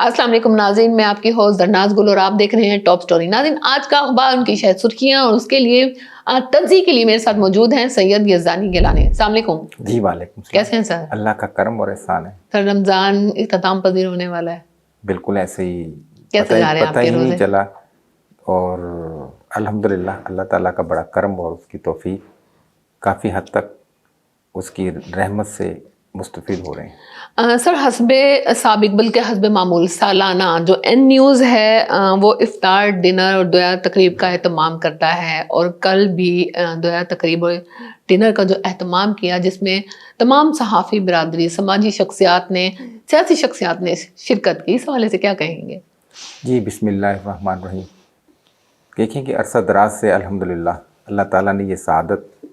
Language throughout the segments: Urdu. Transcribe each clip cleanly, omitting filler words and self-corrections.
السلام علیکم ناظرین، میں آپ کی ہوسٹ درناز گل اور آپ دیکھ رہے ہیں ٹاپ سٹوری۔ ناظرین، آج کا اخبار ان کی شاید سرخیاں، اور اس کے لیے تجزیے کے لیے میرے ساتھ موجود ہیں سید یزدانی گیلانی۔ السلام علیکم جی وعلیکم السلام۔ کیسے ہیں سر؟ اللہ کا کرم اور احسان ہے سر، رمضان اختتام پذیر ہونے والا ہے، بالکل ایسے ہی کیسے جا رہے ہیں آپ پتہ کے ہی نہیں روزے؟ چلا، اور الحمدللہ اللہ تعالیٰ کا بڑا کرم اور اس کی توفیق، کافی حد تک اس کی رحمت سے مستفید ہو رہے ہیں۔ سر، حسب سابق بلکہ حسب معمول سالانہ جو این نیوز ہے وہ افطار، ڈنر اور دویا تقریب کا اہتمام کرتا ہے، اور کل بھی دویا تقریب اور ڈنر کا جو اہتمام کیا، جس میں تمام صحافی برادری، سماجی شخصیات نے، سیاسی شخصیات نے شرکت کی۔ اس حوالے سے کیا کہیں گے؟ جی بسم اللہ الرحمن الرحیم۔ دیکھیں کہ عرصہ دراز سے الحمدللہ اللہ تعالیٰ نے یہ سعادت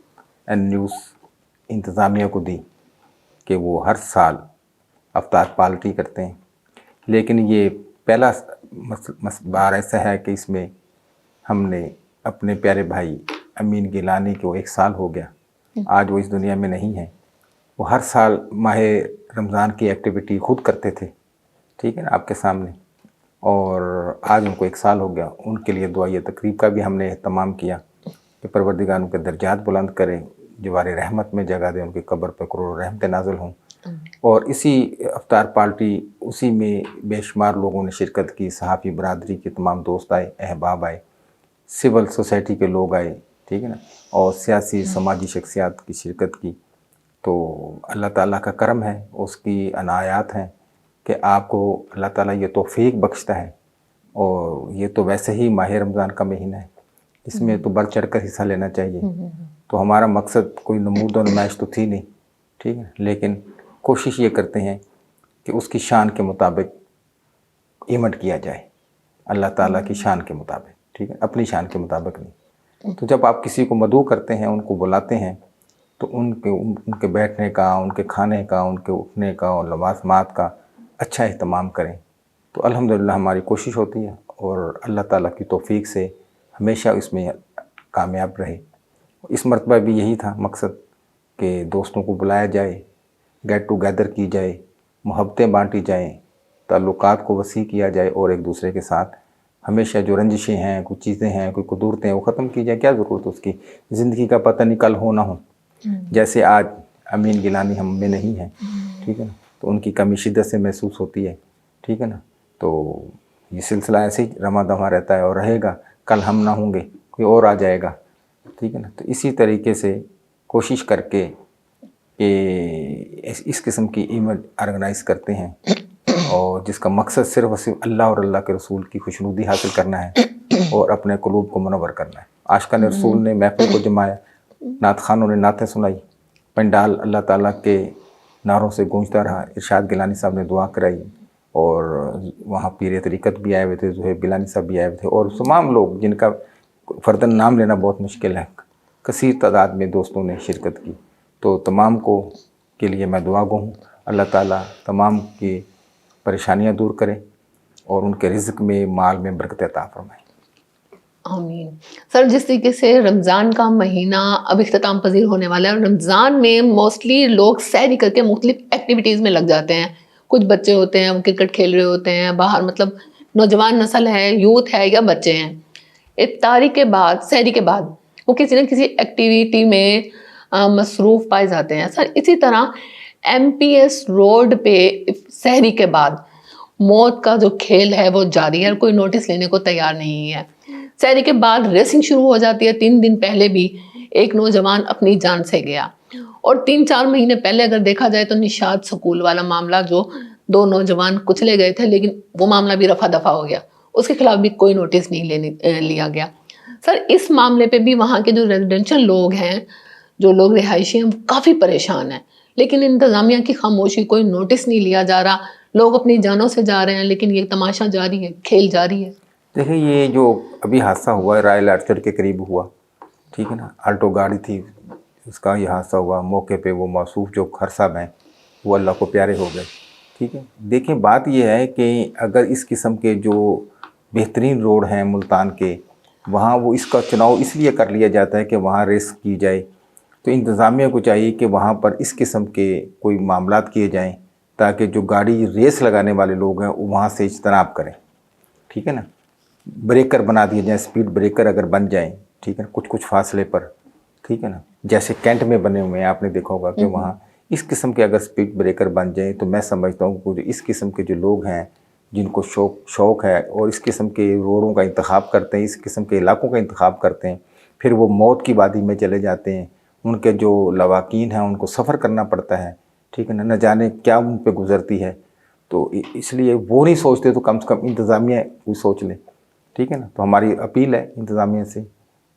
این نیوز انتظامیہ کو دی کہ وہ ہر سال افطار پارٹی کرتے ہیں، لیکن یہ پہلا بار ایسا ہے کہ اس میں ہم نے اپنے پیارے بھائی امین گیلانی کو 1 سال ہو گیا، آج وہ اس دنیا میں نہیں ہیں۔ وہ ہر سال ماہ رمضان کی ایکٹیویٹی خود کرتے تھے، ٹھیک ہے نا، آپ کے سامنے، اور آج ان کو 1 سال ہو گیا۔ ان کے لیے دعائیہ تقریب کا بھی ہم نے اہتمام کیا کہ پروردگار ان کے درجات بلند کرے، جوار رحمت میں جگہ دے، ان کی قبر پہ کروڑ رحمتیں نازل ہوں۔ اور اسی افطار پارٹی، اسی میں بے شمار لوگوں نے شرکت کی، صحافی برادری کے تمام دوست آئے، احباب آئے، سول سوسائٹی کے لوگ آئے، ٹھیک ہے نا، اور سیاسی سماجی شخصیات کی شرکت کی۔ تو اللہ تعالیٰ کا کرم ہے، اس کی عنایات ہیں کہ آپ کو اللہ تعالیٰ یہ توفیق بخشتا ہے، اور یہ تو ویسے ہی ماہ رمضان کا مہینہ ہے، اس میں تو بڑھ چڑھ کر حصہ لینا چاہیے۔ تو ہمارا مقصد کوئی نمود و نمائش تو تھی نہیں، ٹھیک ہے، لیکن کوشش یہ کرتے ہیں کہ اس کی شان کے مطابق ایونٹ کیا جائے، اللہ تعالیٰ کی شان کے مطابق، ٹھیک ہے، اپنی شان کے مطابق نہیں۔ تو جب آپ کسی کو مدعو کرتے ہیں، ان کو بلاتے ہیں، تو ان کے بیٹھنے کا، ان کے کھانے کا، ان کے اٹھنے کا اور لوازمات کا اچھا اہتمام کریں۔ تو الحمدللہ ہماری کوشش ہوتی ہے، اور اللہ تعالیٰ کی توفیق سے ہمیشہ اس میں کامیاب رہے۔ اس مرتبہ بھی یہی تھا مقصد کہ دوستوں کو بلایا جائے، گیٹ ٹوگیدر کی جائے، محبتیں بانٹی جائیں، تعلقات کو وسیع کیا جائے، اور ایک دوسرے کے ساتھ ہمیشہ جو رنجشیں ہیں، کچھ چیزیں ہیں، کوئی قدورتیں ہیں، وہ ختم کی جائے۔ کیا ضرورت اس کی؟ زندگی کا پتہ نہیں کل ہو نہ ہو۔ جیسے آج امین گیلانی ہم میں نہیں ہیں، ٹھیک ہے نا، تو ان کی کمی شدت سے محسوس ہوتی ہے، ٹھیک ہے نا۔ تو یہ سلسلہ ایسے ہی رواں دواں رہتا ہے اور رہے گا، کل ہم نہ ہوں گے، کوئی اور آ جائے گا، ٹھیک ہے نا۔ تو اسی طریقے سے کوشش کر کے کہ اس قسم کی ایونٹ آرگنائز کرتے ہیں، اور جس کا مقصد صرف اور صرف اللہ اور اللہ کے رسول کی خوشنودی حاصل کرنا ہے، اور اپنے قلوب کو منور کرنا ہے۔ عاشقان رسول نے محفل کو جمایا، نعت خوانوں نے نعتیں سنائی، پنڈال اللہ تعالیٰ کے نعروں سے گونجتا رہا، ارشاد گیلانی صاحب نے دعا کرائی، اور وہاں پیر طریقت بھی آئے ہوئے تھے، زہیب گیلانی صاحب بھی آئے ہوئے تھے، اور تمام لوگ جن کا فرداً نام لینا بہت مشکل ہے، کثیر تعداد میں دوستوں نے شرکت کی۔ تو تمام کے لیے میں دعا گو ہوں، اللہ تعالیٰ تمام کی پریشانیاں دور کرے، اور ان کے رزق میں، مال میں برکت عطا فرمائے۔ آمین۔ سر، جس طریقے سے رمضان کا مہینہ اب اختتام پذیر ہونے والا ہے، اور رمضان میں موسٹلی لوگ سحری کر کے مختلف ایکٹیویٹیز میں لگ جاتے ہیں۔ کچھ بچے ہوتے ہیں وہ کرکٹ کھیل رہے ہوتے ہیں باہر، مطلب نوجوان نسل ہے، یوتھ ہے یا بچے ہیں، افطاری کے بعد، سحری کے بعد وہ کسی نہ کسی ایکٹیویٹی میں مصروف پائے جاتے ہیں۔ سر، اسی طرح ایم پی ایس روڈ پہ سحری کے بعد موت کا جو کھیل ہے وہ جاری ہے، اور کوئی نوٹس لینے کو تیار نہیں ہے۔ سحری کے بعد ریسنگ شروع ہو جاتی ہے۔ 3 دن پہلے بھی ایک نوجوان اپنی جان سے گیا، اور 3-4 مہینے پہلے اگر دیکھا جائے تو نشاد سکول والا معاملہ، جو 2 نوجوان کچلے گئے تھے، لیکن وہ معاملہ بھی رفع دفع ہو گیا، اس کے خلاف بھی کوئی نوٹس نہیں لیا گیا۔ سر، اس معاملے پہ بھی وہاں کے جو ریزیڈینشل لوگ ہیں، جو لوگ رہائشی ہیں، کافی پریشان ہیں، لیکن انتظامیہ کی خاموشی، کوئی نوٹس نہیں لیا جا رہا، لوگ اپنی جانوں سے جا رہے ہیں، لیکن یہ تماشا جاری ہے، کھیل جاری ہے۔ دیکھیں، یہ جو ابھی حادثہ ہوا ہے رائل آرچر کے قریب ہوا، ٹھیک ہے نا، آلٹو گاڑی تھی، اس کا یہ حادثہ ہوا، موقع پہ وہ موصوف جو خر صاحب ہیں وہ اللہ کو پیارے ہو گئے، ٹھیک ہے۔ دیکھیں، بات یہ ہے کہ اگر اس قسم کے جو بہترین روڈ ہیں ملتان کے، وہاں وہ اس کا چناؤ اس لیے کر لیا جاتا ہے کہ وہاں ریس کی جائے، تو انتظامیہ کو چاہیے کہ وہاں پر اس قسم کے کوئی معاملات کیے جائیں تاکہ جو گاڑی ریس لگانے والے لوگ ہیں وہ وہاں سے اجتناب کریں، ٹھیک ہے نا. بریکر بنا دیے جائیں، اسپیڈ بریکر اگر بن جائیں، ٹھیک ہے نا، کچھ فاصلے پر، ٹھیک ہے نا، جیسے کینٹ میں بنے ہوئے ہیں، آپ نے دیکھا ہوگا کہ وہاں اس قسم کے اگر اسپیڈ بریکر بن جائیں تو میں سمجھتا ہوں کہ اس قسم کے جو لوگ ہیں جن کو شوق ہے اور اس قسم کے روڈوں کا انتخاب کرتے ہیں، اس قسم کے علاقوں کا انتخاب کرتے ہیں، پھر وہ موت کی وادی میں چلے جاتے ہیں. ان کے جو لواحقین ہیں ان کو سفر کرنا پڑتا ہے، ٹھیک ہے نا، نہ جانے کیا ان پہ گزرتی ہے. تو اس لیے وہ نہیں سوچتے تو کم سے کم انتظامیہ کوئی سوچ لے، ٹھیک ہے نا. تو ہماری اپیل ہے انتظامیہ سے،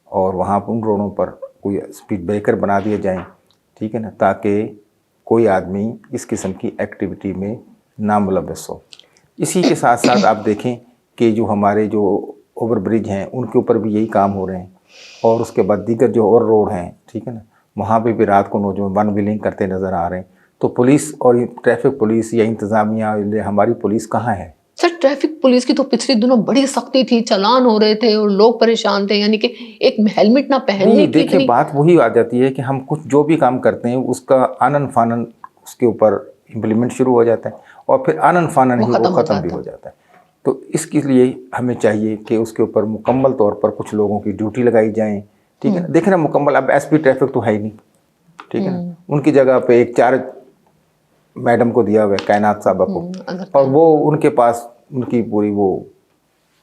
اور وہاں ان روڈوں پر کوئی اسپیڈ بریکر بنا دیے جائیں، ٹھیک ہے نا، تاکہ کوئی آدمی اس قسم کی ایکٹیویٹی میں نہ ملوث ہو. اسی کے ساتھ ساتھ آپ دیکھیں کہ جو ہمارے جو اوور برج ہیں ان کے اوپر بھی یہی کام ہو رہے ہیں، اور اس کے بعد دیگر جو اور روڈ ہیں، ٹھیک ہے نا، وہاں پہ بھی رات کو نوجوان ون ویلنگ کرتے نظر آ رہے ہیں. تو پولیس اور ٹریفک پولیس یا انتظامیہ ہماری پولیس کہاں ہے؟ سر ٹریفک پولیس کی تو پچھلے دنوں بڑی سختی تھی، چلان ہو رہے تھے اور لوگ پریشان تھے، یعنی کہ ایک ہیلمٹ نہ پہننے کی دیکھیں اتنی. بات وہی آ جاتی ہے کہ ہم کچھ جو بھی کام کرتے ہیں اس کا آنن فانن اس کے اوپر امپلیمنٹ شروع ہو جاتا ہے، اور پھر آنن فانن ہی وہ ختم بھی ہو جاتا ہے. تو اس کے لیے ہمیں چاہیے کہ اس کے اوپر مکمل طور پر کچھ لوگوں کی ڈیوٹی لگائی جائیں، ٹھیک ہے نا. دیکھیں نا مکمل اب ایس پی ٹریفک تو ہے ہی نہیں، ٹھیک ہے نا، ان کی جگہ پہ ایک چارج میڈم کو دیا ہوا ہے، کائنات صاحبہ کو، اور وہ ان کے پاس ان کی پوری وہ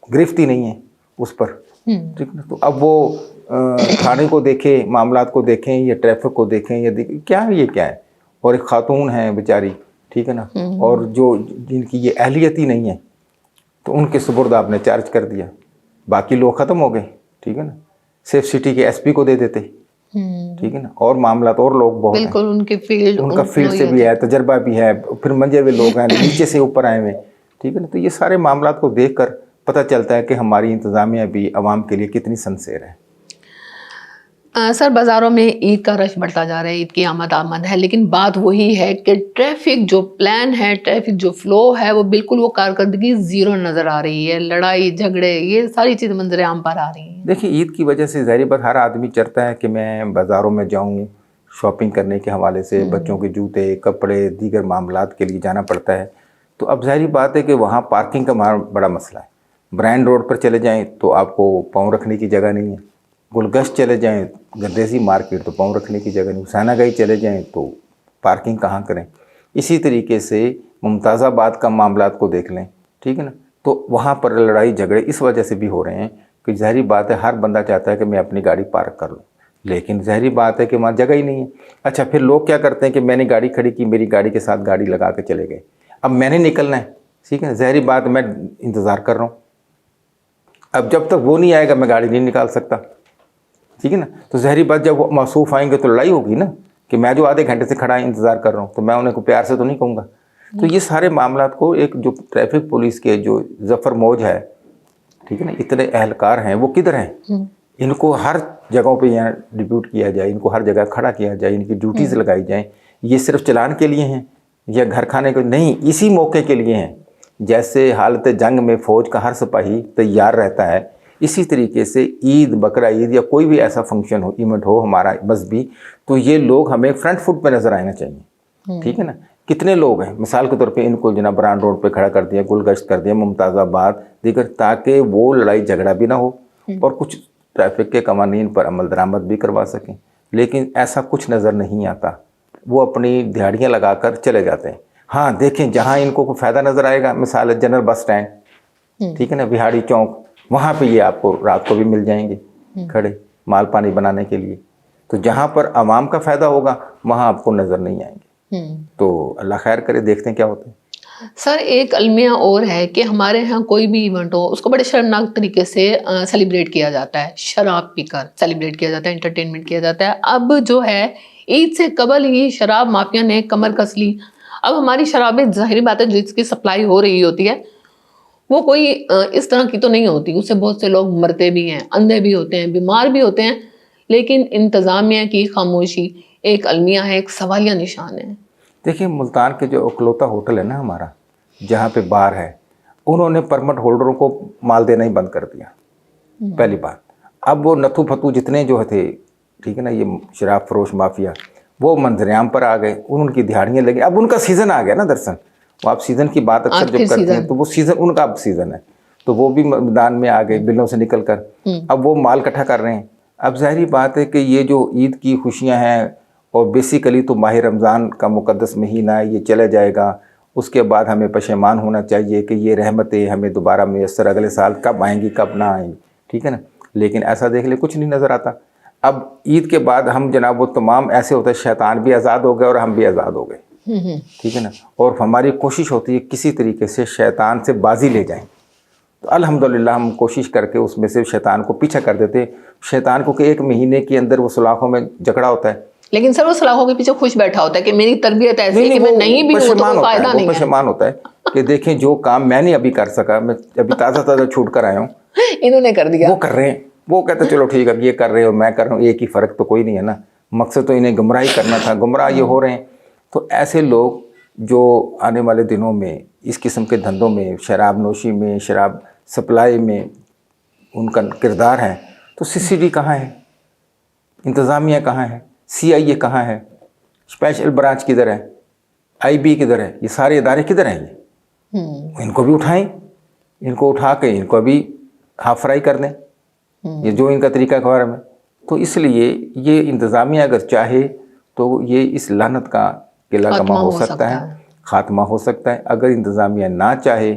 گرفت ہی نہیں ہے اس پر، ٹھیک ہے نا. تو اب وہ تھانے کو دیکھیں، معاملات کو دیکھیں، یا ٹریفک کو دیکھیں، یا دیکھیں کیا ہے، یہ کیا ہے. اور ایک خاتون ہیں بیچاری، ٹھیک ہے نا، اور جو جن کی یہ اہلیت ہی نہیں ہے تو ان کے سپرد آپ نے چارج کر دیا. باقی لوگ ختم ہو گئے، ٹھیک ہے نا، سیف سٹی کے ایس پی کو دے دیتے، ٹھیک ہے نا. اور معاملات اور لوگ بہت ہیں، بالکل ان کے فیلڈ، ان کا فیلڈ سے بھی ہے، تجربہ بھی ہے، پھر منجے ہوئے لوگ ہیں، نیچے سے اوپر آئے ہوئے، ٹھیک ہے نا. تو یہ سارے معاملات کو دیکھ کر پتہ چلتا ہے کہ ہماری انتظامیہ بھی عوام کے لیے کتنی سنسیر ہے. سر بازاروں میں عید کا رش بڑھتا جا رہا ہے، عید کی آمد ہے، لیکن بات وہی ہے کہ ٹریفک جو پلان ہے، ٹریفک جو فلو ہے، وہ بالکل وہ کارکردگی زیرو نظر آ رہی ہے. لڑائی جھگڑے یہ ساری چیزیں منظر عام پر آ رہی ہیں. دیکھیں عید کی وجہ سے ظاہری بات ہر آدمی چاہتا ہے کہ میں بازاروں میں جاؤں، شاپنگ کرنے کے حوالے سے بچوں کے جوتے کپڑے دیگر معاملات کے لیے جانا پڑتا ہے. تو اب ظاہری بات ہے کہ وہاں پارکنگ کا بڑا مسئلہ ہے. برانڈ روڈ پر چلے جائیں تو آپ کو پاؤں رکھنے کی جگہ نہیں ہے. گلگشت چلے جائیں، گردیسی مارکیٹ، تو پاؤں رکھنے کی جگہ نہیں. حسینہ گنج چلے جائیں تو پارکنگ کہاں کریں. اسی طریقے سے ممتاز آباد کا معاملات کو دیکھ لیں، ٹھیک ہے نا. تو وہاں پر لڑائی جھگڑے اس وجہ سے بھی ہو رہے ہیں کہ ظاہری بات ہے ہر بندہ چاہتا ہے کہ میں اپنی گاڑی پارک کر لوں، لیکن ظاہری بات ہے کہ وہاں جگہ ہی نہیں ہے. اچھا پھر لوگ کیا کرتے ہیں کہ میں نے گاڑی کھڑی کی، میری گاڑی کے ساتھ گاڑی لگا کے چلے گئے، اب میں نے نکلنا ہے، ٹھیک ہے. ظاہری بات میں انتظار کر رہا ہوں، اب جب تک وہ نہیں آئے گا میں گاڑی نہیں نکال سکتا، ٹھیک ہے نا. تو ظاہری بات جب وہ موصوف آئیں گے تو لڑائی ہوگی نا، کہ میں جو آدھے گھنٹے سے کھڑا انتظار کر رہا ہوں تو میں انہیں کو پیار سے تو نہیں کہوں گا. تو یہ سارے معاملات کو ایک جو ٹریفک پولیس کے جو ظفر موج ہے، ٹھیک ہے نا، اتنے اہلکار ہیں وہ کدھر ہیں؟ ان کو ہر جگہوں پہ یہاں ڈپیوٹ کیا جائے، ان کو ہر جگہ کھڑا کیا جائے، ان کی ڈیوٹیز لگائی جائیں. یہ صرف چلان کے لیے ہیں یا گھر کھانے کے نہیں، اسی موقع کے لیے ہیں. جیسے حالت جنگ میں فوج کا ہر سپاہی تیار رہتا ہے، اسی طریقے سے عید، بقرہ عید یا کوئی بھی ایسا فنکشن ہو، ایونٹ ہو ہمارا مذہبی، تو یہ لوگ ہمیں فرنٹ فٹ پہ نظر آنا چاہیے، ٹھیک ہے نا. کتنے لوگ ہیں مثال کے طور پہ ان کو جناب برانڈ روڈ پہ کھڑا کر دیا، گلگشت کر دیا، ممتاز آباد دیگر، تاکہ وہ لڑائی جھگڑا بھی نہ ہو اور کچھ ٹریفک کے قوانین پر عمل درآمد بھی کروا سکیں. لیکن ایسا کچھ نظر نہیں آتا، وہ اپنی دیہڑیاں لگا کر چلے جاتے ہیں. ہاں دیکھیں جہاں ان کو کوئی فائدہ نظر آئے گا، مثال جنرل بس سٹینڈ، ٹھیک ہے نا، بہاڑی چوک، وہاں پہ یہ آپ کو رات کو بھی مل جائیں گے کھڑے مال پانی بنانے کے لیے. تو جہاں پر عوام کا فائدہ ہوگا وہاں آپ کو نظر نہیں آئیں گے. تو اللہ خیر کرے، دیکھتے ہیں کیا ہوتا ہے. سر ایک المیہ اور ہے کہ ہمارے ہاں کوئی بھی ایونٹ ہو اس کو بڑے شرمناک طریقے سے سیلیبریٹ کیا جاتا ہے، شراب پی کر سیلیبریٹ کیا جاتا ہے، انٹرٹینمنٹ کیا جاتا ہے. اب جو ہے عید سے قبل ہی شراب مافیا نے کمر کس لی. اب ہماری شرابیں ظاہری بات ہے جس کی سپلائی ہو رہی ہوتی ہے وہ کوئی اس طرح کی تو نہیں ہوتی، اس سے بہت سے لوگ مرتے بھی ہیں، اندھے بھی ہوتے ہیں، بیمار بھی ہوتے ہیں. لیکن انتظامیہ کی خاموشی ایک المیہ ہے، ایک سوالیہ نشان ہے. دیکھیں ملتان کے جو اکلوتا ہوٹل ہے نا ہمارا، جہاں پہ بار ہے، انہوں نے پرمٹ ہولڈروں کو مال دینا ہی بند کر دیا، پہلی بات. اب وہ نتھو پھتو جتنے جو تھے، ٹھیک ہے نا، یہ شراب فروش مافیا، وہ منظر عام پر آ گئے، ان کی دہاڑیاں لگیں. اب ان کا سیزن آ گیا نا دراصل، وہ آپ سیزن کی بات اکثر جب کرتے ہیں تو وہ سیزن ان کا اب سیزن ہے، تو وہ بھی میدان میں آ گئے بلوں سے نکل کر، اب وہ مال اکٹھا کر رہے ہیں۔ اب ظاہری بات ہے کہ یہ جو عید کی خوشیاں ہیں، اور بیسیکلی تو ماہ رمضان کا مقدس مہینہ ہے، یہ چلا جائے گا، اس کے بعد ہمیں پشیمان ہونا چاہیے کہ یہ رحمتیں ہمیں دوبارہ میسر اگلے سال کب آئیں گی کب نہ آئیں گی، ٹھیک ہے نا، لیکن ایسا دیکھ لیں کچھ نہیں نظر آتا۔ اب عید کے بعد ہم جناب وہ تمام ایسے ہوتا ہے شیطان بھی آزاد ہو گئے اور ہم بھی آزاد ہو گئے، ٹھیک ہے نا، اور ہماری کوشش ہوتی ہے کسی طریقے سے شیطان سے بازی لے جائیں، تو الحمدللہ ہم کوشش کر کے اس میں سے شیطان کو پیچھا کر دیتے، شیطان کو کہ ایک مہینے کے اندر وہ سلاخوں میں جکڑا ہوتا ہے، لیکن سر وہ سلاخوں کے پیچھے خوش بیٹھا ہوتا ہے کہ میری تربیت ایسی ہے کہ میں نہیں بھی ہوں تو کوئی فائدہ نہیں ہے، وہ پشیمان ہوتا ہے کہ دیکھیں جو کام میں نے ابھی کر سکا، میں ابھی تازہ چھوٹ کر آیا ہوں، انہوں نے کر دیا، وہ کر رہے ہیں، وہ کہتے ہیں چلو ٹھیک ہے اب یہ کر رہے ہو میں کر رہا ہوں، ایک ہی فرق تو کوئی نہیں ہے نا، مقصد تو انہیں گمراہی کرنا تھا، گمراہ یہ ہو رہے ہیں۔ تو ایسے لوگ جو آنے والے دنوں میں اس قسم کے دھندوں میں، شراب نوشی میں، شراب سپلائی میں ان کا کردار ہے، تو CCD کہاں ہے، انتظامیہ کہاں ہے، CIA کہاں ہے، اسپیشل برانچ کدھر ہے، IB کدھر ہے، یہ سارے ادارے کدھر ہیں؟ یہ ان کو بھی اٹھائیں، ان کو اٹھا کے ان کو بھی ہاف فرائی کر دیں، یہ جو ان کا طریقہ کار ہے۔ تو اس لیے یہ انتظامیہ اگر چاہے تو یہ اس لعنت کا قلعہ کما ہو سکتا ہے، خاتمہ ہو سکتا ہے، اگر انتظامیہ نہ چاہے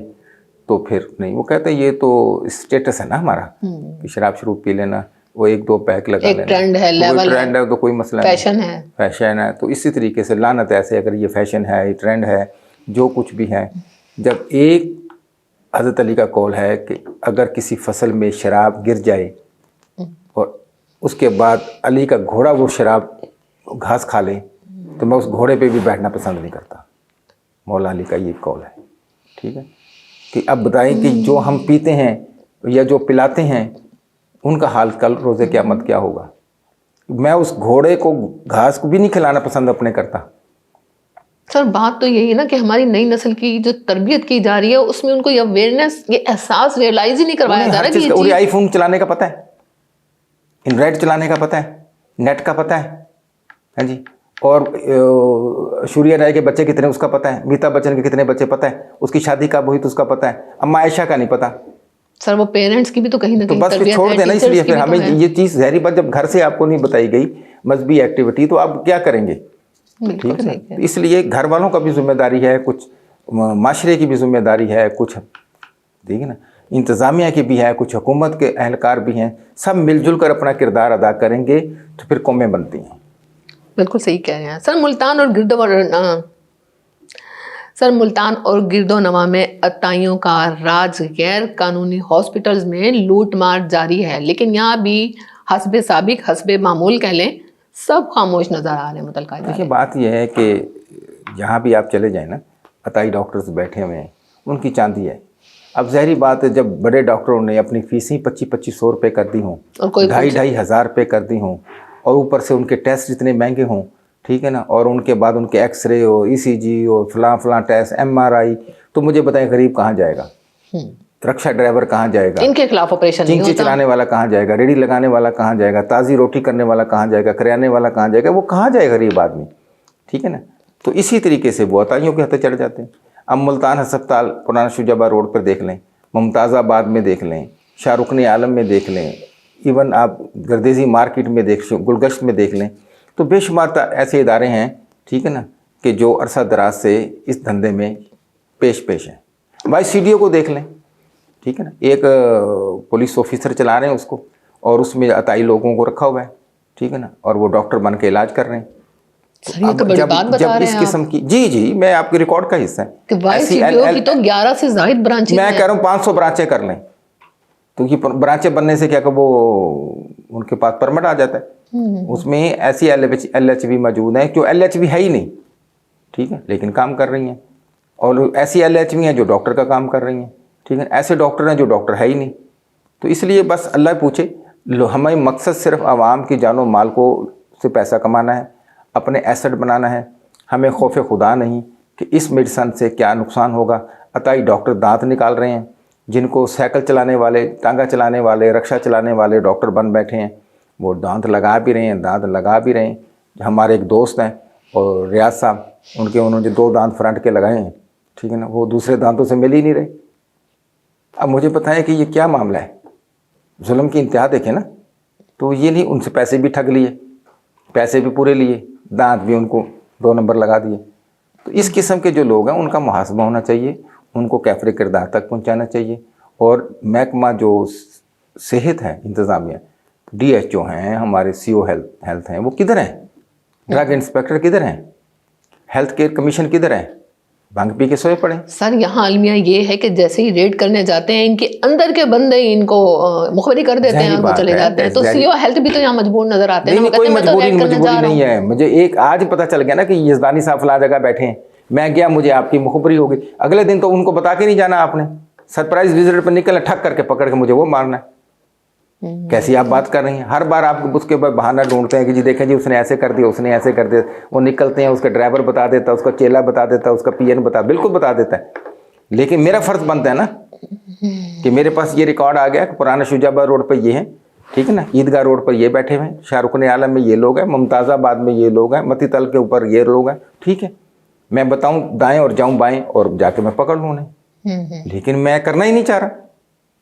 تو پھر نہیں۔ وہ کہتے ہیں یہ تو اسٹیٹس ہے نا ہمارا کہ شراب شروع پی لینا، وہ ایک دو پیک لگا لینا، ٹرینڈ ہے، لیول ہے، ٹرینڈ ہے تو کوئی مسئلہ نہیں، فیشن ہے، فیشن ہے۔ تو اسی طریقے سے لعنت ایسے اگر یہ فیشن ہے، یہ ٹرینڈ ہے، جو کچھ بھی ہے، جب ایک حضرت علی کا قول ہے کہ اگر کسی فصل میں شراب گر جائے اور اس کے بعد علی کا گھوڑا وہ شراب گھاس کھا لے تو میں اس گھوڑے پہ بھی بیٹھنا پسند نہیں کرتا، مولا علی کا یہ قول ہے، ٹھیک ہے۔ کہ اب بتائیں کہ جو ہم پیتے ہیں یا جو پلاتے ہیں ان کا حال کل روز قیامت کیا ہوگا؟ میں اس گھوڑے کو گھاس کو بھی نہیں کھلانا پسند اپنے کرتا۔ سر بات تو یہی ہے نا کہ ہماری نئی نسل کی جو تربیت کی جا رہی ہے اس میں ان کو یہ اویئرنیس، یہ احساس ریئلائز ہی نہیں کروایا جا رہا کہ انہیں آئی فون چلانے کا پتہ ہے، انڈرائڈ چلانے کا پتہ ہے، نیٹ کا پتہ ہے، ہاں جی، اور شوریہ رائے کے بچے کتنے اس کا پتہ ہے، امیتابھ بچن کے کتنے بچے پتہ ہے، اس کی شادی کب ہوئی تو اس کا پتہ ہے، اما عائشہ کا نہیں پتہ۔ سر وہ پیرنٹس کی بھی تو کہیں نہ کہیں بس پھر چھوڑ دینا، اس لیے پھر ہمیں یہ چیز ظاہری بات جب گھر سے آپ کو نہیں بتائی گئی مذہبی ایکٹیویٹی تو آپ کیا کریں گے؟ ٹھیک ہے، اس لیے گھر والوں کا بھی ذمہ داری ہے، کچھ معاشرے کی بھی ذمہ داری ہے، کچھ ٹھیک ہے نا انتظامیہ کی بھی ہے، کچھ حکومت کے اہلکار بھی ہیں، سب مل جل کر اپنا کردار ادا کریں گے تو پھر قومیں بنتی ہیں۔ بالکل صحیح کہہ رہے ہیں سر۔ ملتان اور گرد و نواح میں عطائیوں کا راج، غیر قانونی ہاسپٹلز میں لوٹ مار جاری ہے، لیکن یہاں بھی حسب سابق، حسب معمول کہہ لیں، سب خاموش نظر آ رہے ہیں متعلقہ ادارے۔ دیکھیے بات یہ ہے کہ جہاں بھی آپ چلے جائیں نا، عطائی ڈاکٹرز بیٹھے ہوئے ہیں، ان کی چاندی ہے۔ اب ظاہری بات ہے جب بڑے ڈاکٹروں نے اپنی فیسیں 2500 روپے کر دی ہوں، 2,500 روپے کر دی ہوں، اور اوپر سے ان کے ٹیسٹ اتنے مہنگے ہوں، ٹھیک ہے نا، اور ان کے بعد ان کے ایکس رے ہو، ECG ہو، فلاں ٹیسٹ، MRI، تو مجھے بتائیں غریب کہاں جائے گا؟ رکشہ ڈرائیور کہاں جائے گا؟ ان کے خلاف آپریشن نہیں چنچی ہوتا، چلانے والا کہاں جائے گا؟ ریڑھی لگانے والا کہاں جائے گا؟ تازی روٹی کرنے والا کہاں جائے گا؟ کریانے والا کہاں جائے گا؟ وہ کہاں جائے غریب آدمی؟ ٹھیک ہے نا۔ تو اسی طریقے سے وہ عطائیوں کے ہاتھے چڑھ جاتے ہیں۔ اب ملتان ہسپتال پرانا شجابہ روڈ پر دیکھ لیں، ممتاز آباد میں دیکھ لیں، شاہ رکن عالم میں دیکھ لیں، ایون آپ گردیزی مارکیٹ میں گلگشت میں دیکھ لیں، تو بے شمار ایسے ادارے ہیں، ٹھیک ہے نا، کہ جو عرصہ دراز سے اس دھندے میں پیش ہیں۔ بھائی CDO کو دیکھ لیں، ٹھیک ہے نا، ایک پولیس آفیسر چلا رہے ہیں اس کو، اور اس میں عطائی لوگوں کو رکھا ہوا ہے، ٹھیک ہے نا، اور وہ ڈاکٹر بن کے علاج کر رہے ہیں۔ یہ تو بڑی بات بتا رہے ہیں اس قسم کی جی میں آپ کے ریکارڈ کا حصہ ہے کہ YCDO کی تو 11 سے زائد برانچیں، میں کہہ رہا ہوں 500 برانچیں کر لیں تو یہ برانچیں بننے سے کیا کہ وہ ان کے پاس پرمٹ آ جاتا ہے، اس میں ایسی LHV موجود ہیں جو LHV ہے ہی نہیں، ٹھیک ہے، لیکن کام کر رہی ہیں، اور ایسی LHV ہیں جو ڈاکٹر کا کام کر رہی ہیں، ٹھیک ہے، ایسے ڈاکٹر ہیں جو ڈاکٹر ہے ہی نہیں۔ تو اس لیے بس اللہ پوچھے، ہمیں مقصد صرف عوام کی جان و مال کو سے پیسہ کمانا ہے، اپنے ایسٹ بنانا ہے، ہمیں خوف خدا نہیں کہ اس میڈیسن سے کیا نقصان ہوگا۔ عطائی ڈاکٹر دانت نکال رہے ہیں، جن کو سائیکل چلانے والے، ٹانگا چلانے والے، رکشہ چلانے والے ڈاکٹر بن بیٹھے ہیں، وہ دانت لگا بھی رہے ہیں۔ ہمارے ایک دوست ہیں اور ریاض صاحب، انہوں نے 2 دانت فرنٹ کے لگائے ہیں، ٹھیک ہے نا, وہ دوسرے دانتوں سے مل ہی نہیں رہے. اب مجھے بتائیں کہ یہ کیا معاملہ ہے, ظلم کی انتہا دیکھیں نا. تو یہ نہیں, ان سے پیسے بھی ٹھگ لیے, پیسے بھی پورے لیے, دانت بھی ان کو 2 نمبر لگا دیے. تو اس قسم کے جو لوگ ہیں ان کا محاسبہ ہونا چاہیے, ان کو کیفر کردار تک پہنچانا چاہیے. اور محکمہ جو صحت ہے انتظامیہ, DHO ہیں, ہمارے CO ہیلتھ ہیں, وہ کدھر ہیں؟ ڈرگ انسپیکٹر کدھر ہیں؟ ہیلتھ کیئر کمیشن کدھر ہے؟ بھنگ پی کے سوئے پڑے. سر یہاں المیہ یہ ہے کہ جیسے ہی ریڈ کرنے جاتے ہیں ان کے اندر کے بندے ان کو مخبری کر دیتے ہیں اور وہ چلے جاتے ہیں. تو CO ہیلتھ بھی تو یہاں مجبور نظر آتے ہیں. نہیں, کوئی مجبوری نہیں ہے. مجھے ایک آج پتہ چل گیا نا کہ یزدانی صاحب فلاں جگہ بیٹھے ہیں, میں گیا, مجھے آپ کی مخبری ہو گئی. اگلے دن تو ان کو بتا کے نہیں جانا آپ نے, سرپرائز وزٹ پر نکلنا, ٹھک کر کے پکڑ کے مجھے وہ مارنا ہے. کیسی آپ بات کر رہی ہیں؟ ہر بار آپ اس کے بعد بہانہ ڈھونڈتے ہیں کہ جی دیکھیں جی اس نے ایسے کر دیا, اس نے ایسے کر دیا. وہ نکلتے ہیں, اس کا ڈرائیور بتا دیتا, اس کا چیلا بتا دیتا, اس کا PN بالکل بتا دیتا ہے. لیکن میرا فرض بنتا ہے نا کہ میرے پاس یہ ریکارڈ آ گیا کہ پرانا شجاع آباد روڈ پہ یہ ہیں, ٹھیک ہے نا, عیدگاہ روڈ پر یہ بیٹھے ہوئے ہیں, شاہ رکن عالم میں یہ لوگ ہیں, ممتاز آباد میں یہ لوگ ہیں, متی تل کے اوپر یہ لوگ ہیں. ٹھیک ہے, میں بتاؤں دائیں اور جاؤں بائیں اور جا کے میں پکڑ لوں انہیں. لیکن میں کرنا ہی نہیں چاہ رہا.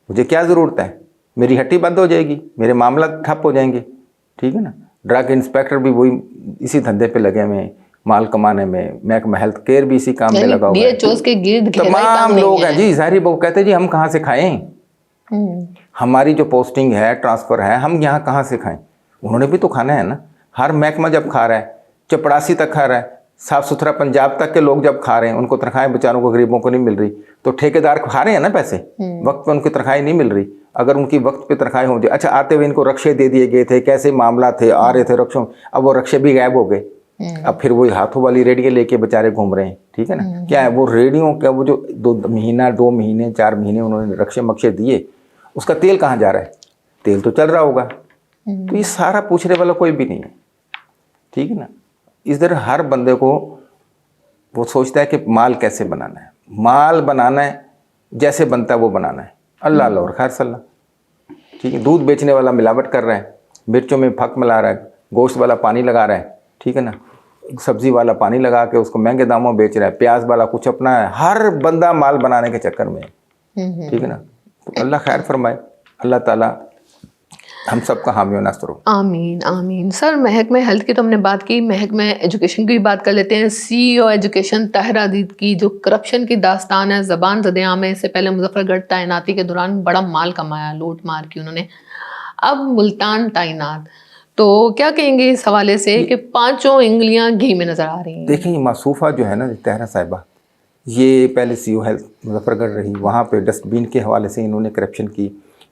مجھے کیا ضرورت ہے؟ میری ہٹی بند ہو جائے گی, میرے معاملات ٹھپ ہو جائیں گے. ٹھیک ہے نا. ڈرگ انسپیکٹر بھی وہی اسی دھندے پہ لگے ہوئے ہیں, مال کمانے میں. محکمہ ہیلتھ کیئر بھی اسی کام میں لگا ہوا ہے. تمام لوگ ہیں جی. ظاہری وہ کہتے ہیں جی ہم کہاں سے کھائیں, ہماری جو پوسٹنگ ہے, ٹرانسفر ہے, ہم یہاں کہاں سے کھائیں. انہوں نے بھی تو کھانا ہے نا. ہر محکمہ جب کھا رہا ہے, چپڑاسی تک کھا رہا ہے, صاف ستھرا پنجاب تک کے لوگ جب کھا رہے ہیں, ان کو تنخواہیں بیچاروں کو, غریبوں کو نہیں مل رہی, تو ٹھیکیدار کھا رہے ہیں نا پیسے, وقت پہ ان کی تنخواہیں نہیں مل رہی. اگر ان کی وقت پہ تنخواہیں ہو جائے, اچھا آتے ہوئے ان کو رکشے دے دیے گئے تھے, کیسے معاملات تھے, آ رہے تھے رکشوں, اب وہ رکشے بھی غائب ہو گئے. اب پھر وہی ہاتھوں والی ریڑیاں لے کے بیچارے گھوم رہے ہیں. ٹھیک ہے نا. کیا ہے وہ ریڑیوں کا وہ جو 2 مہینے 4 مہینے انہوں نے رکشے مکشے دیے, اس کا تیل کہاں جا رہا ہے؟ تیل تو چل رہا ہوگا. تو یہ سارا پوچھنے والا کوئی بھی نہیں ہے. ٹھیک ہے نا. ادھر ہر بندے کو وہ سوچتا ہے کہ مال کیسے بنانا ہے, مال بنانا ہے جیسے بنتا ہے وہ بنانا ہے. اللہ اور خیر صلی اللہ. ٹھیک ہے. دودھ بیچنے والا ملاوٹ کر رہا ہے, مرچوں میں پھک ملا رہا ہے, گوشت والا پانی لگا رہا ہے. ٹھیک ہے نا. سبزی والا پانی لگا کے اس کو مہنگے داموں بیچ رہا ہے, پیاز والا کچھ اپنا ہے. ہر بندہ مال بنانے کے چکر میں ہے. ٹھیک ہے نا. تو اللہ خیر فرمائے, اللہ تعالیٰ ہم سب کا حامی و ناصر ہو. آمین آمین. سر محکمہ ہیلتھ کی تو ہم نے بات کی, محکمہ ایجوکیشن کی بھی بات کر لیتے ہیں. CEO ایجوکیشن طاہر عدید کی جو کرپشن کی داستان ہے زبان زد عام ہے. اس سے پہلے مظفر گڑھ تعیناتی کے دوران بڑا مال کمایا, لوٹ مار کی انہوں نے. اب ملتان تعینات, تو کیا کہیں گے اس حوالے سے کہ 5 انگلیاں گھی میں نظر آ رہی ہیں؟ دیکھیں یہ معصوفہ جو ہے نا طاہرہ صاحبہ, یہ پہلے CO ہیلتھ مظفر گڑھ رہی, وہاں پہ ڈسٹ بین کے حوالے سے انہوں نے کرپشن کی.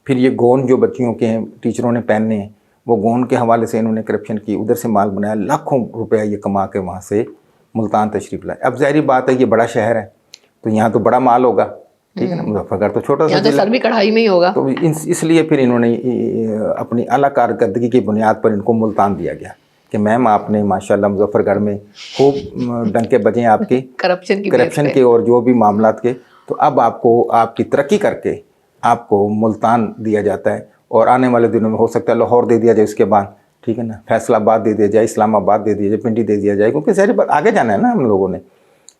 پھر یہ گون جو بچیوں کے ہیں ٹیچروں نے پہننے ہیں, وہ گون کے حوالے سے انہوں نے کرپشن کی, ادھر سے مال بنایا, لاکھوں روپیہ یہ کما کے وہاں سے ملتان تشریف لائے. اب ظاہری بات ہے یہ بڑا شہر ہے تو یہاں تو بڑا مال ہوگا. ٹھیک ہے نا. مظفر گڑھ تو چھوٹا سا ضلع, سر بھی کڑھائی میں ہی ہوگا. تو اس لیے پھر انہوں نے اپنی اعلیٰ کارکردگی کی بنیاد پر ان کو ملتان دیا گیا کہ میم آپ نے ماشاءاللہ مظفر گڑھ میں خوب ڈنکے بجیں آپ کی کرپشن کے اور جو بھی معاملات کے, تو اب آپ کو آپ کی ترقی کر کے آپ کو ملتان دیا جاتا ہے. اور آنے والے دنوں میں ہو سکتا ہے لاہور دے دیا جائے, اس کے بعد ٹھیک ہے نا فیصل آباد دے دیا جائے, اسلام آباد دے دیا جائے, پنڈی دے دیا جائے, کیونکہ ساری بات آگے جانا ہے نا ہم لوگوں نے.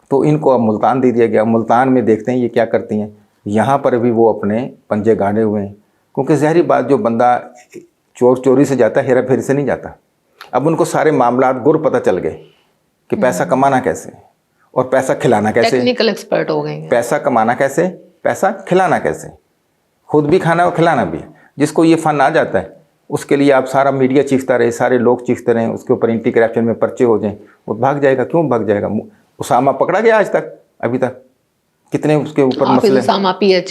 تو ان کو اب ملتان دے دیا گیا. ملتان میں دیکھتے ہیں یہ کیا کرتی ہیں. یہاں پر بھی وہ اپنے پنجے گاڑے ہوئے ہیں, کیونکہ ظاہری بات جو بندہ چوری سے جاتا ہے ہیرا پھیری سے نہیں جاتا. اب ان کو سارے معاملات گر پتہ چل گئے کہ پیسہ کمانا کیسے اور پیسہ کھلانا کیسے. ٹیکنیکل ایکسپرٹ ہو گئے ہیں. پیسہ کمانا کیسے, پیسہ کھلانا کیسے, خود بھی کھانا اور کھلانا بھی. جس کو یہ فن آ جاتا ہے اس کے لیے آپ سارا میڈیا چیختا رہے, سارے لوگ چیختے رہیں, اس کے اوپر اینٹی کرپشن میں پرچے ہو جائیں, وہ بھاگ جائے گا. کیوں بھاگ جائے گا؟ اسامہ پکڑا گیا آج تک, ابھی تک کتنے اس کے اوپر مسئلے.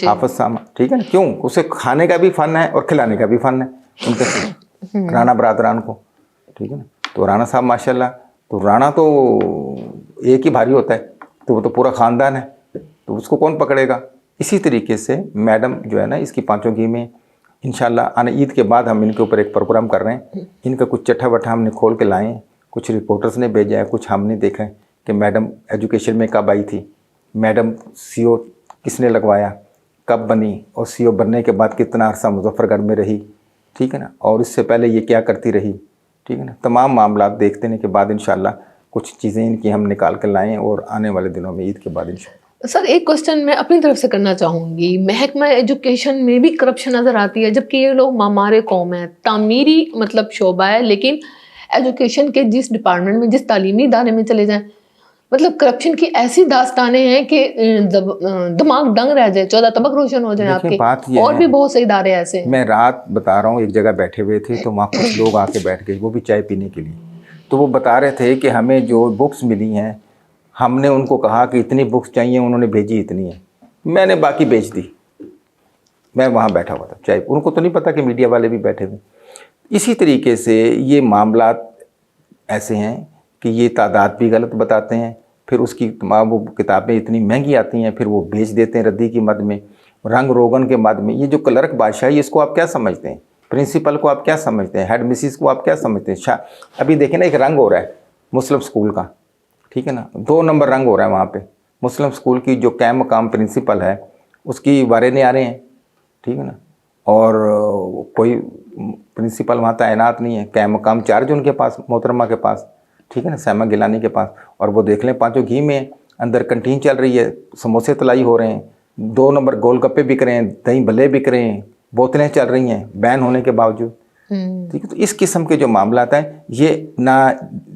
حافظ اسامہ, ٹھیک ہے نا. کیوں؟ اسے کھانے کا بھی فن ہے اور کھلانے کا بھی فن ہے ان کے رانا برادران کو. ٹھیک ہے نا. تو رانا صاحب ماشاءاللہ, تو رانا تو ایک ہی بھاری ہوتا ہے, تو وہ تو پورا خاندان ہے, تو اس کو کون پکڑے گا. اسی طریقے سے میڈم جو ہے نا اس کی 5 گھی میں انشاءاللہ آنے عید کے بعد ہم ان کے اوپر ایک پروگرام کر رہے ہیں. ان کا کچھ چٹھا وٹھا ہم نے کھول کے لائے ہیں, کچھ رپورٹرز نے بھیجا ہے, کچھ ہم نے دیکھا ہے کہ میڈم ایجوکیشن میں کب آئی تھی, میڈم CO کس نے لگوایا, کب بنی, اور CO بننے کے بعد کتنا عرصہ مظفر گڑھ میں رہی. ٹھیک ہے نا. اور اس سے پہلے یہ کیا کرتی رہی. ٹھیک ہے نا. تمام معاملات دیکھتے ہیں کے بعد انشاءاللہ کچھ چیزیں ان کی ہم نکال کر لائیں اور آنے والے دنوں میں عید کے بعد انشاءاللہ. سر ایک کوشچن میں اپنی طرف سے کرنا چاہوں گی. محکمہ ایجوکیشن میں بھی کرپشن نظر آتی ہے، جبکہ یہ لوگ معمار قوم ہیں، تعمیری مطلب شعبہ ہے، لیکن ایجوکیشن کے جس ڈپارٹمنٹ میں، جس تعلیمی ادارے میں چلے جائیں، مطلب کرپشن کی ایسی داستانیں ہیں کہ دماغ دنگ رہ جائے، 14 طبق روشن ہو جائیں آپ کے. اور بھی بہت سے ادارے ایسے ہیں. میں رات بتا رہا ہوں، ایک جگہ بیٹھے ہوئے تھے تو وہاں کچھ لوگ آ کے بیٹھ گئے، وہ بھی چائے پینے کے لیے. تو وہ بتا رہے تھے کہ ہمیں جو بکس ملی ہیں، ہم نے ان کو کہا کہ اتنی بکس چاہیے، انہوں نے بھیجی اتنی ہیں، میں نے باقی بیچ دی. میں وہاں بیٹھا ہوا تھا چائے، ان کو تو نہیں پتا کہ میڈیا والے بھی بیٹھے ہوئے. اسی طریقے سے یہ معاملات ایسے ہیں کہ یہ تعداد بھی غلط بتاتے ہیں، پھر اس کی تمام وہ کتابیں اتنی مہنگی آتی ہیں، پھر وہ بیچ دیتے ہیں ردی کی مد میں، رنگ روغن کے مد میں. یہ جو کلرک بادشاہی، اس کو آپ کیا سمجھتے ہیں؟ پرنسپل کو آپ کیا سمجھتے ہیں؟ ہیڈ مسز کو آپ کیا سمجھتے ہیں؟ ابھی دیکھیں نا، ایک رنگ ہو رہا ہے مسلم اسکول کا، ٹھیک ہے نا، 2 نمبر رنگ ہو رہا ہے وہاں پہ. مسلم اسکول کی جو قائم مقام پرنسپل ہے، اس کی وارے نہیں آ رہے ہیں، ٹھیک ہے نا، اور کوئی پرنسپل وہاں تعینات نہیں ہے. قائم مقام چارج ان کے پاس، محترمہ کے پاس، ٹھیک ہے نا، سیما گیلانی کے پاس. اور وہ دیکھ لیں 5 گھی میں اندر کنٹین چل رہی ہے، سموسے تلائی ہو رہے ہیں، 2 نمبر گول گپے بک رہے ہیں، دہی بھلے بک رہے ہیں، بوتلیں چل رہی ہیں بین ہونے کے باوجود. ٹھیک ہے، تو اس قسم کے جو معاملات ہیں، یہ نہ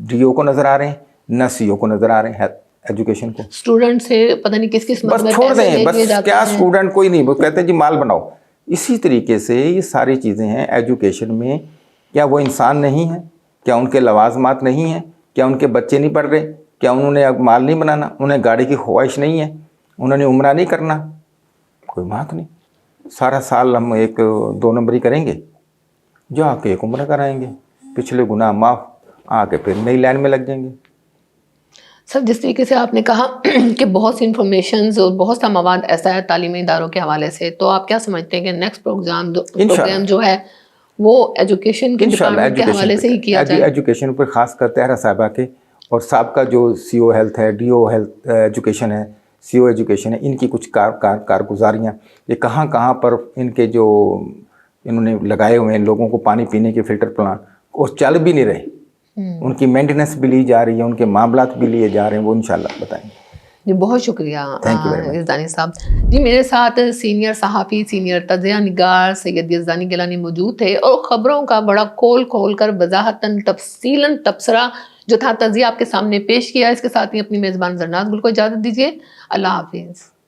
ڈی او کو نظر آ رہے ہیں، نہ سی او کو نظر آ رہے ہیں ایجوکیشن کو. اسٹوڈنٹ سے پتہ نہیں کس قسمت بس میں چھوڑ پیسے دیں، لے بس لیے جاتے کیا ہیں. اسٹوڈنٹ کوئی نہیں، وہ کہتے ہیں جی مال بناؤ. اسی طریقے سے یہ ساری چیزیں ہیں ایجوکیشن میں. کیا وہ انسان نہیں ہیں؟ کیا ان کے لوازمات نہیں ہیں؟ کیا ان کے بچے نہیں پڑھ رہے؟ کیا انہوں نے مال نہیں بنانا؟ انہیں گاڑی کی خواہش نہیں ہے؟ انہوں نے عمرہ نہیں کرنا؟ کوئی بات نہیں، سارا سال ہم 1-2 نمبری کریں گے، جو آ کے 1 عمرہ کرائیں گے، پچھلے گناہ معاف، آ کے پھر نئی لائن میں لگ جائیں گے. سر جس طریقے سے آپ نے کہا کہ بہت سی انفارمیشنز اور بہت سا مواد ایسا ہے تعلیمی اداروں کے حوالے سے، تو آپ کیا سمجھتے ہیں کہ نیکسٹ پروگرام جو ہے وہ ایجوکیشن کے ڈپارٹمنٹ کے حوالے سے ہی کیا جائے؟ ایجوکیشن پر خاص کر طاہرہ صاحبہ کے اور سابقہ جو سی او ہیلتھ ہے، ڈی او ہیلتھ ایجوکیشن ہے، سی او ایجوکیشن ہے، ان کی کچھ کارگزاریاں، یہ کہاں کہاں پر ان کے جو انہوں نے لگائے ہوئے ہیں لوگوں کو پانی پینے کے فلٹر پلانٹ، وہ چل بھی نہیں رہے، ان کی مینٹیننس بھی لی جا رہی ہے، ان کے معاملات بھی لیے جا رہے ہیں، وہ انشاءاللہ بتائیں گے. جی بہت شکریہ یزدانی صاحب. جی میرے ساتھ سینئر صحافی، سینئر تجزیہ نگار سید یزدانی گیلانی موجود تھے، اور خبروں کا بڑا کھول کر وضاحتاً تفصیلاً تبصرہ جو تھا تجزیہ آپ کے سامنے پیش کیا. اس کے ساتھ ہی اپنی میزبان زرناز گل کو اجازت دیجیے. اللہ حافظ.